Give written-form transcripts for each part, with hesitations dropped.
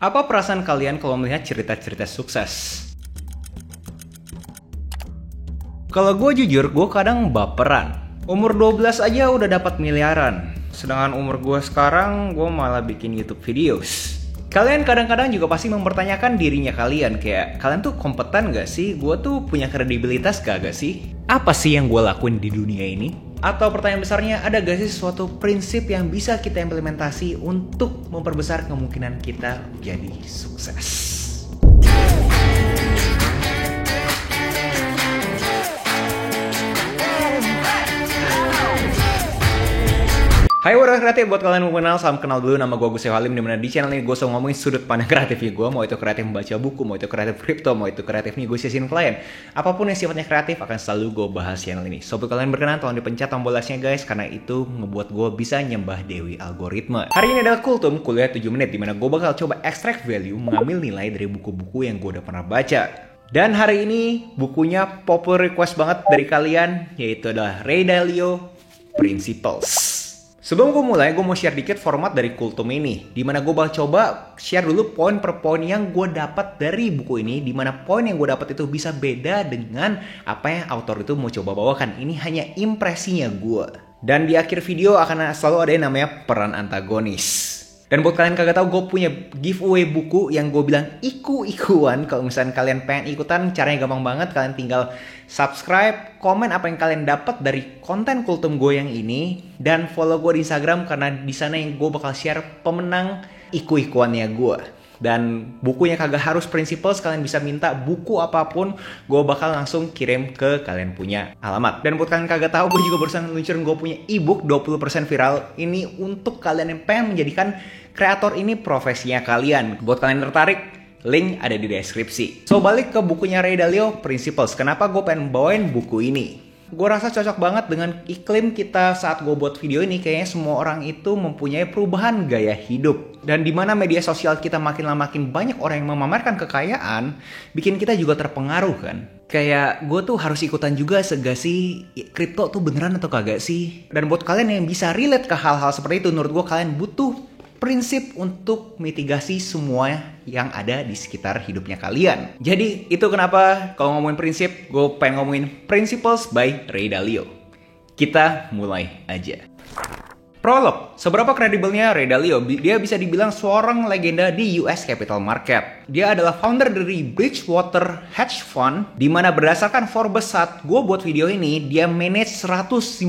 Apa perasaan kalian kalau melihat cerita-cerita sukses? Kalau gue jujur, gue kadang baperan. Umur 12 aja udah dapat miliaran. Sedangkan umur gue sekarang, gue malah bikin YouTube videos. Kalian kadang-kadang juga pasti mempertanyakan dirinya kalian. Kayak, kalian tuh kompeten gak sih? Gue tuh punya kredibilitas gak sih? Apa sih yang gue lakuin di dunia ini? Atau pertanyaan besarnya, ada gak sih suatu prinsip yang bisa kita implementasi untuk memperbesar kemungkinan kita jadi sukses? Hai warga kreatif, buat kalian yang mengenal, salam kenal dulu, nama gue Agus Halim. Dimana di channel ini gue selalu ngomongin sudut pandang kreatifnya gue. Mau itu kreatif membaca buku, mau itu kreatif kripto, mau itu kreatif negosiasiin klien. Apapun yang sifatnya kreatif akan selalu gue bahas channel ini. So, buat kalian berkenan, tolong dipencet tombol like-nya guys, karena itu ngebuat gue bisa nyembah dewi algoritma. Hari ini adalah Kultum, kuliah 7 menit, dimana gue bakal coba extract value, mengambil nilai dari buku-buku yang gue udah pernah baca. Dan hari ini bukunya popular request banget dari kalian, yaitu adalah Ray Dalio, Principles. Sebelum gue mulai, gue mau share dikit format dari Kultum ini. Dimana gue bakal coba share dulu poin per poin yang gue dapat dari buku ini. Dimana poin yang gue dapat itu bisa beda dengan apa yang author itu mau coba bawakan. Ini hanya impresinya gue. Dan di akhir video akan selalu ada yang namanya peran antagonis. Dan buat kalian kagak tahu, gue punya giveaway buku yang gue bilang iku-ikuan. Kalau misalnya kalian pengen ikutan, caranya gampang banget. Kalian tinggal subscribe, komen apa yang kalian dapat dari konten Kultum gue yang ini, dan follow gue di Instagram karena di sana yang gue bakal share pemenang iku-ikuannya gue. Dan bukunya kagak harus Principles, kalian bisa minta buku apapun, gue bakal langsung kirim ke kalian punya alamat. Dan buat kalian kagak tahu, gue juga barusan luncurin gue punya ebook 20% viral. Ini untuk kalian yang pengen menjadikan kreator ini profesinya kalian. Buat kalian yang tertarik, link ada di deskripsi. So, balik ke bukunya Ray Dalio, Principles. Kenapa gue pengen bawain buku ini? Gue rasa cocok banget dengan iklim kita saat gue buat video ini. Kayaknya semua orang itu mempunyai perubahan gaya hidup. Dan dimana media sosial kita makin lama makin banyak orang yang memamerkan kekayaan, bikin kita juga terpengaruh kan. Kayak gue tuh harus ikutan juga, segak sih kripto tuh beneran atau kagak sih. Dan buat kalian yang bisa relate ke hal-hal seperti itu, menurut gue kalian butuh prinsip untuk mitigasi semua yang ada di sekitar hidupnya kalian. Jadi itu kenapa kalau ngomongin prinsip, gue pengen ngomongin Principles by Ray Dalio. Kita mulai aja. Prolog, seberapa kredibelnya Ray Dalio? Dia bisa dibilang seorang legenda di US capital market. Dia adalah founder dari Bridgewater Hedge Fund, di mana berdasarkan Forbes saat gue buat video ini, dia manage 155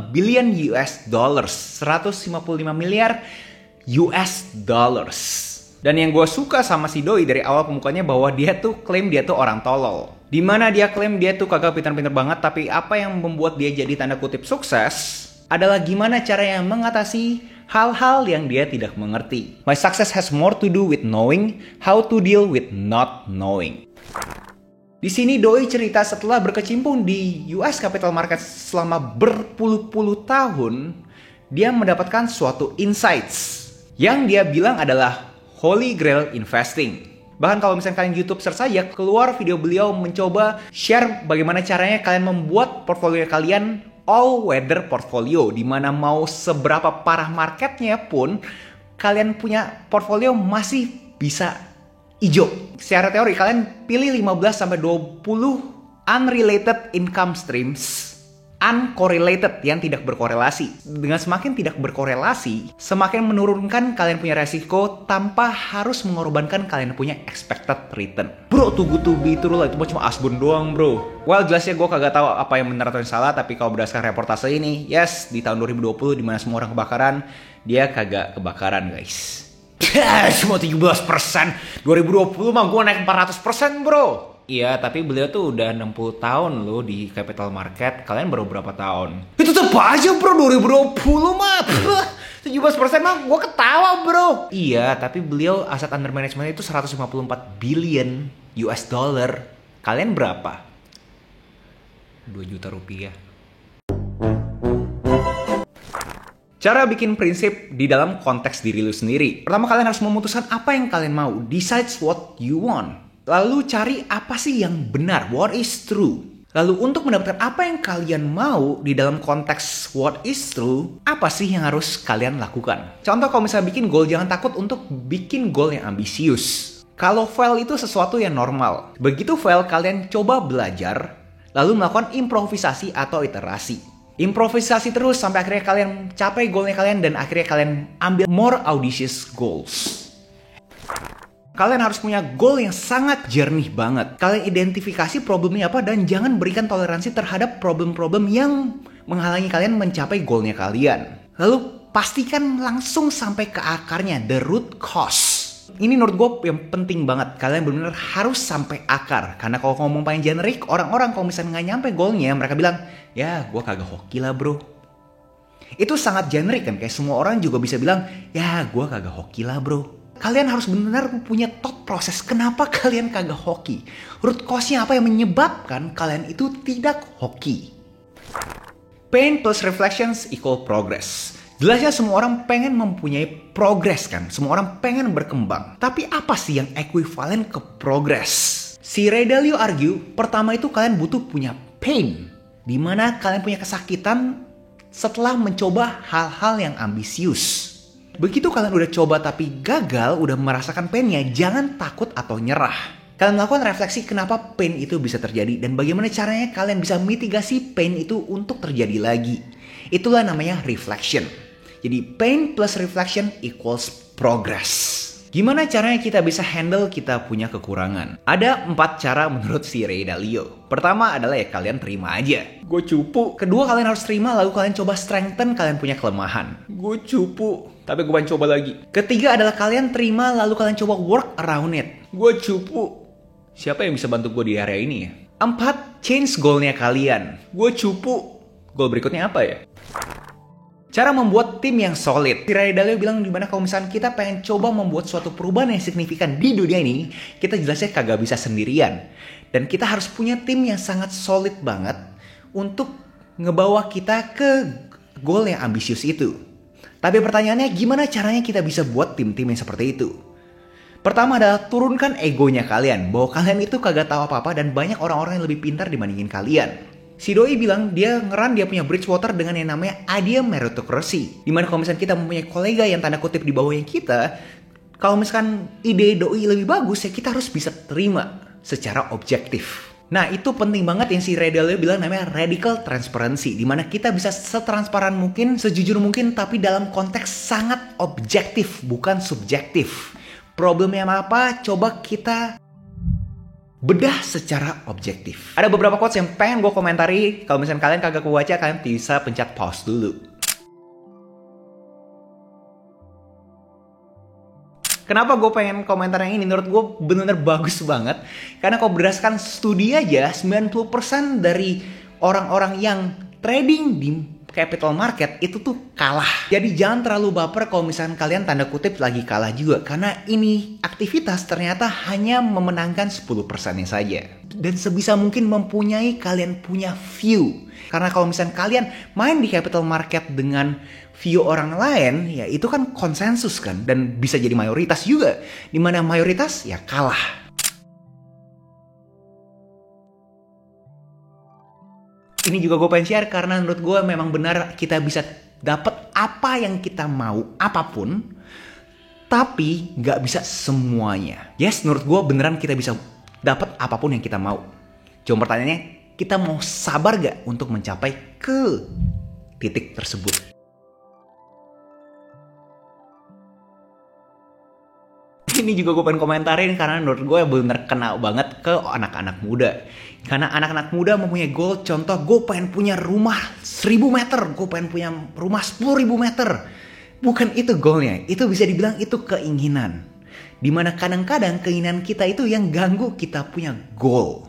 billion US dollars. 155 miliar US dollars. Dan yang gue suka sama si Doi dari awal pembukanya bahwa dia tuh klaim dia tuh orang tolol. Dimana dia klaim dia tuh kagak pintar-pintar banget, tapi apa yang membuat dia jadi tanda kutip sukses adalah gimana caranya mengatasi hal-hal yang dia tidak mengerti. My success has more to do with knowing how to deal with not knowing. Di sini Doi cerita setelah berkecimpung di US capital market selama berpuluh-puluh tahun, dia mendapatkan suatu insights yang dia bilang adalah Holy Grail Investing. Bahkan kalau misalnya kalian YouTube search saja, keluar video beliau mencoba share bagaimana caranya kalian membuat portfolio kalian all weather portfolio, dimana mau seberapa parah marketnya pun kalian punya portfolio masih bisa hijau. Secara teori kalian pilih 15-20 unrelated income streams, uncorrelated yang tidak berkorelasi. Dengan semakin tidak berkorelasi, semakin menurunkan kalian punya resiko tanpa harus mengorbankan kalian punya expected return. Bro, too good to be true lah, itu cuma asbun doang bro. Well, jelasnya gue kagak tahu apa yang benar atau yang salah, tapi kalau berdasarkan reportase ini, yes, di tahun 2020 dimana semua orang kebakaran, dia kagak kebakaran guys. Cuma 17%. 2020 mah gue naik 400% bro. Iya, tapi beliau tuh udah 60 tahun loh di capital market. Kalian baru berapa tahun? Itu tetep aja bro, 2020 mah 17% mah gue ketawa bro. Iya, tapi beliau aset under management itu 154 billion US dollar. Kalian berapa? 2 juta rupiah. Cara bikin prinsip di dalam konteks diri lu sendiri. Pertama, kalian harus memutuskan apa yang kalian mau. Decides what you want. Lalu cari apa sih yang benar, what is true. Lalu untuk mendapatkan apa yang kalian mau di dalam konteks what is true, apa sih yang harus kalian lakukan? Contoh kalau misalnya bikin goal, jangan takut untuk bikin goal yang ambisius. Kalau fail itu sesuatu yang normal. Begitu fail, kalian coba belajar, lalu melakukan improvisasi atau iterasi. Improvisasi terus sampai akhirnya kalian capai goalnya kalian dan akhirnya kalian ambil more audacious goals. Kalian harus punya goal yang sangat jernih banget. Kalian identifikasi problemnya apa dan jangan berikan toleransi terhadap problem-problem yang menghalangi kalian mencapai goalnya kalian. Lalu pastikan langsung sampai ke akarnya, the root cause. Ini menurut gue yang penting banget. Kalian benar-benar harus sampai akar. Karena kalau ngomong paling generik, orang-orang kalau misalnya nggak nyampe goalnya, mereka bilang, ya gue kagak hoki lah bro. Itu sangat generik kan, kayak semua orang juga bisa bilang, ya gue kagak hoki lah bro. Kalian harus benar-benar punya thought proses kenapa kalian kagak hoki. Root cause-nya apa yang menyebabkan kalian itu tidak hoki. Pain plus reflections equal progress. Jelasnya semua orang pengen mempunyai progress kan. Semua orang pengen berkembang. Tapi apa sih yang ekuivalen ke progress? Si Ray Dalio argue, pertama itu kalian butuh punya pain. Dimana kalian punya kesakitan setelah mencoba hal-hal yang ambisius. Begitu kalian udah coba tapi gagal, udah merasakan painnya, jangan takut atau nyerah. Kalian melakukan refleksi kenapa pain itu bisa terjadi dan bagaimana caranya kalian bisa mitigasi pain itu untuk terjadi lagi. Itulah namanya reflection. Jadi pain plus reflection equals progress. Gimana caranya kita bisa handle kita punya kekurangan? Ada 4 cara menurut si Ray Dalio. Pertama adalah ya kalian terima aja. Gue cupu. Kedua kalian harus terima lalu kalian coba strengthen kalian punya kelemahan. Gue cupu. Tapi gue pengen coba lagi. Ketiga adalah kalian terima lalu kalian coba work around it. Gue cupu. Siapa yang bisa bantu gue di area ini ya? 4. Change goalnya kalian. Gue cupu. Goal berikutnya apa ya? Cara membuat tim yang solid. Si Ray Dalio bilang dimana kalau misalnya kita pengen coba membuat suatu perubahan yang signifikan di dunia ini, kita jelasnya kagak bisa sendirian. Dan kita harus punya tim yang sangat solid banget untuk ngebawa kita ke goal yang ambisius itu. Tapi pertanyaannya gimana caranya kita bisa buat tim-tim yang seperti itu? Pertama adalah turunkan egonya kalian. Bahwa kalian itu kagak tahu apa-apa dan banyak orang-orang yang lebih pintar dibandingin kalian. Si Doi bilang dia punya Bridgewater dengan yang namanya idea meritocracy. Dimana kalau misalkan kita mempunyai kolega yang tanda kutip di bawah yang kita, kalau misalkan ide Doi lebih bagus ya kita harus bisa terima secara objektif. Nah itu penting banget yang si Ray Dalio bilang namanya radical transparency. Dimana kita bisa setransparan mungkin, sejujur mungkin tapi dalam konteks sangat objektif bukan subjektif. Problemnya apa? Coba kita bedah secara objektif. Ada beberapa quotes yang pengen gue komentari. Kalau misalnya kalian kagak kebaca, kalian bisa pencet pause dulu. Kenapa gue pengen komentar yang ini? Menurut gue bener-bener bagus banget. Karena kalau berdasarkan studi aja, 90% dari orang-orang yang trading di capital market itu tuh kalah. Jadi jangan terlalu baper kalau misalkan kalian tanda kutip lagi kalah juga. Karena ini aktivitas ternyata hanya memenangkan 10%-nya saja. Dan sebisa mungkin mempunyai kalian punya view. Karena kalau misalkan kalian main di capital market dengan view orang lain, ya itu kan konsensus kan. Dan bisa jadi mayoritas juga. Dimana mayoritas ya kalah. Ini juga gue pengen share karena menurut gue memang benar kita bisa dapat apa yang kita mau, apapun. Tapi gak bisa semuanya. Yes, menurut gue beneran kita bisa dapat apapun yang kita mau. Cuma pertanyaannya, kita mau sabar gak untuk mencapai ke titik tersebut? Ini juga gue pengen komentarin karena menurut gue bener kena banget ke anak-anak muda. Karena anak-anak muda mempunyai goal, contoh gue pengen punya rumah 1000 meter, gue pengen punya rumah 10.000 meter. Bukan itu goalnya, itu bisa dibilang itu keinginan. Dimana kadang-kadang keinginan kita itu yang ganggu kita punya goal.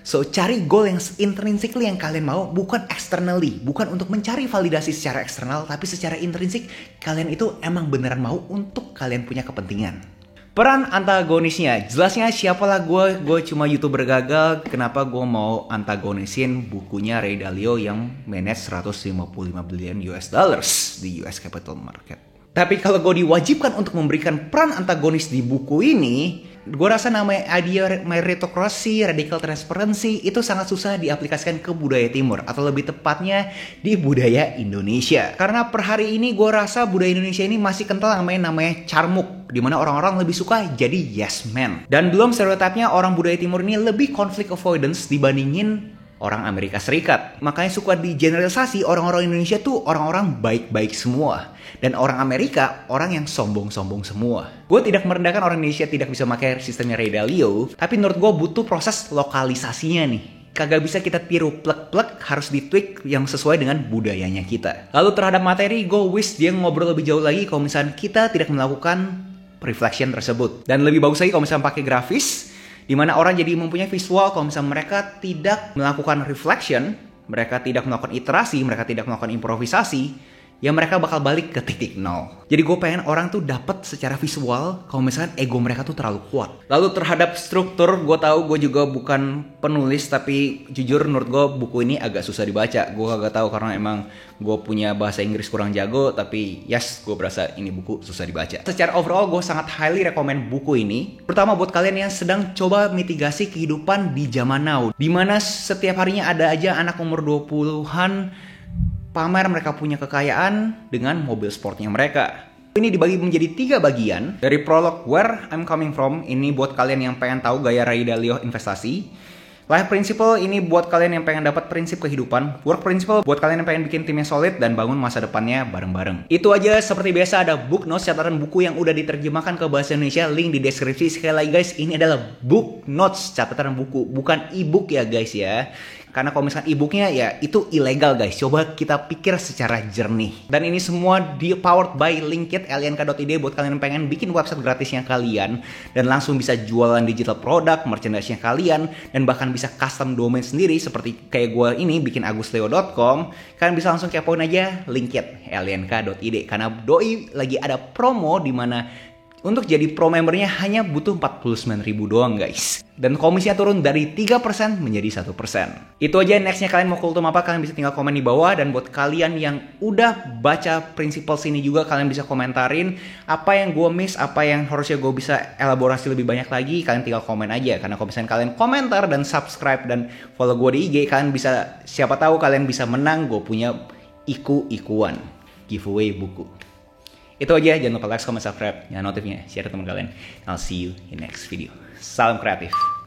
So cari goal yang intrinsically yang kalian mau, bukan externally. Bukan untuk mencari validasi secara eksternal, tapi secara intrinsik kalian itu emang beneran mau untuk kalian punya kepentingan. Peran antagonisnya, jelasnya siapalah gue cuma YouTuber gagal, kenapa gue mau antagonisin bukunya Ray Dalio yang manage 155 billion US dollars di US capital market. Tapi kalau gue diwajibkan untuk memberikan peran antagonis di buku ini, gue rasa namanya idea meritokrasi, radical transparency itu sangat susah diaplikasikan ke budaya timur, atau lebih tepatnya di budaya Indonesia. Karena per hari ini gue rasa budaya Indonesia ini masih kental namanya carmuk, dimana orang-orang lebih suka jadi yes man. Dan belum stereotipnya orang budaya timur ini lebih conflict avoidance dibandingin orang Amerika Serikat. Makanya suka digeneralisasi orang-orang Indonesia tuh orang-orang baik-baik semua. Dan orang Amerika, orang yang sombong-sombong semua. Gue tidak merendahkan orang Indonesia tidak bisa pakai sistemnya Ray Dalio, tapi menurut gue butuh proses lokalisasinya nih. Kagak bisa kita tiru plek-plek, harus ditweak yang sesuai dengan budayanya kita. Lalu terhadap materi, gue wish dia ngobrol lebih jauh lagi kalau misalnya kita tidak melakukan reflection tersebut. Dan lebih bagus lagi kalau misalnya pakai grafis, di mana orang jadi mempunyai visual kalau misalnya mereka tidak melakukan reflection, mereka tidak melakukan iterasi, mereka tidak melakukan improvisasi, ya mereka bakal balik ke titik nol. Jadi gue pengen orang tuh dapat secara visual kalau misalkan ego mereka tuh terlalu kuat. Lalu terhadap struktur, gue tahu gue juga bukan penulis, tapi jujur menurut gue buku ini agak susah dibaca. Gue agak tahu karena emang gue punya bahasa Inggris kurang jago, tapi yes, gue berasa ini buku susah dibaca. Secara overall gue sangat highly recommend buku ini. Pertama buat kalian yang sedang coba mitigasi kehidupan di zaman now, dimana setiap harinya ada aja anak umur 20-an pamer mereka punya kekayaan dengan mobil sportnya mereka. Ini dibagi menjadi 3 bagian. Dari prolog Where I'm Coming From, ini buat kalian yang pengen tahu gaya Ray Dalio investasi. Life Principle ini buat kalian yang pengen dapat prinsip kehidupan. Work Principle buat kalian yang pengen bikin tim yang solid dan bangun masa depannya bareng-bareng. Itu aja, seperti biasa ada book notes, catatan buku yang udah diterjemahkan ke bahasa Indonesia, link di deskripsi. Sekali lagi guys, ini adalah book notes, catatan buku, bukan e-book ya guys ya. Karena kalau misalkan e-booknya ya itu ilegal guys. Coba kita pikir secara jernih. Dan ini semua powered by Linkit, lnk.id buat kalian yang pengen bikin website gratisnya kalian. Dan langsung bisa jualan digital produk, merchandise-nya kalian. Dan bahkan bisa custom domain sendiri seperti kayak gue ini bikin agusleo.com. Kalian bisa langsung kepoin aja Linkit, lnk.id. Karena doi lagi ada promo dimana untuk jadi pro membernya hanya butuh 49.000 doang guys. Dan komisinya turun dari 3% menjadi 1%. Itu aja, nextnya kalian mau kultum apa, kalian bisa tinggal komen di bawah. Dan buat kalian yang udah baca principles ini juga, kalian bisa komentarin apa yang gue miss, apa yang harusnya gue bisa elaborasi lebih banyak lagi. Kalian tinggal komen aja. Karena kalau misalnya kalian komentar dan subscribe dan follow gue di IG, kalian bisa, siapa tahu kalian bisa menang. Gue punya ikuan giveaway buku. Itu aja, jangan lupa like, comment, subscribe, nyalain notifnya, share ke teman kalian. I'll see you in next video. Salam kreatif.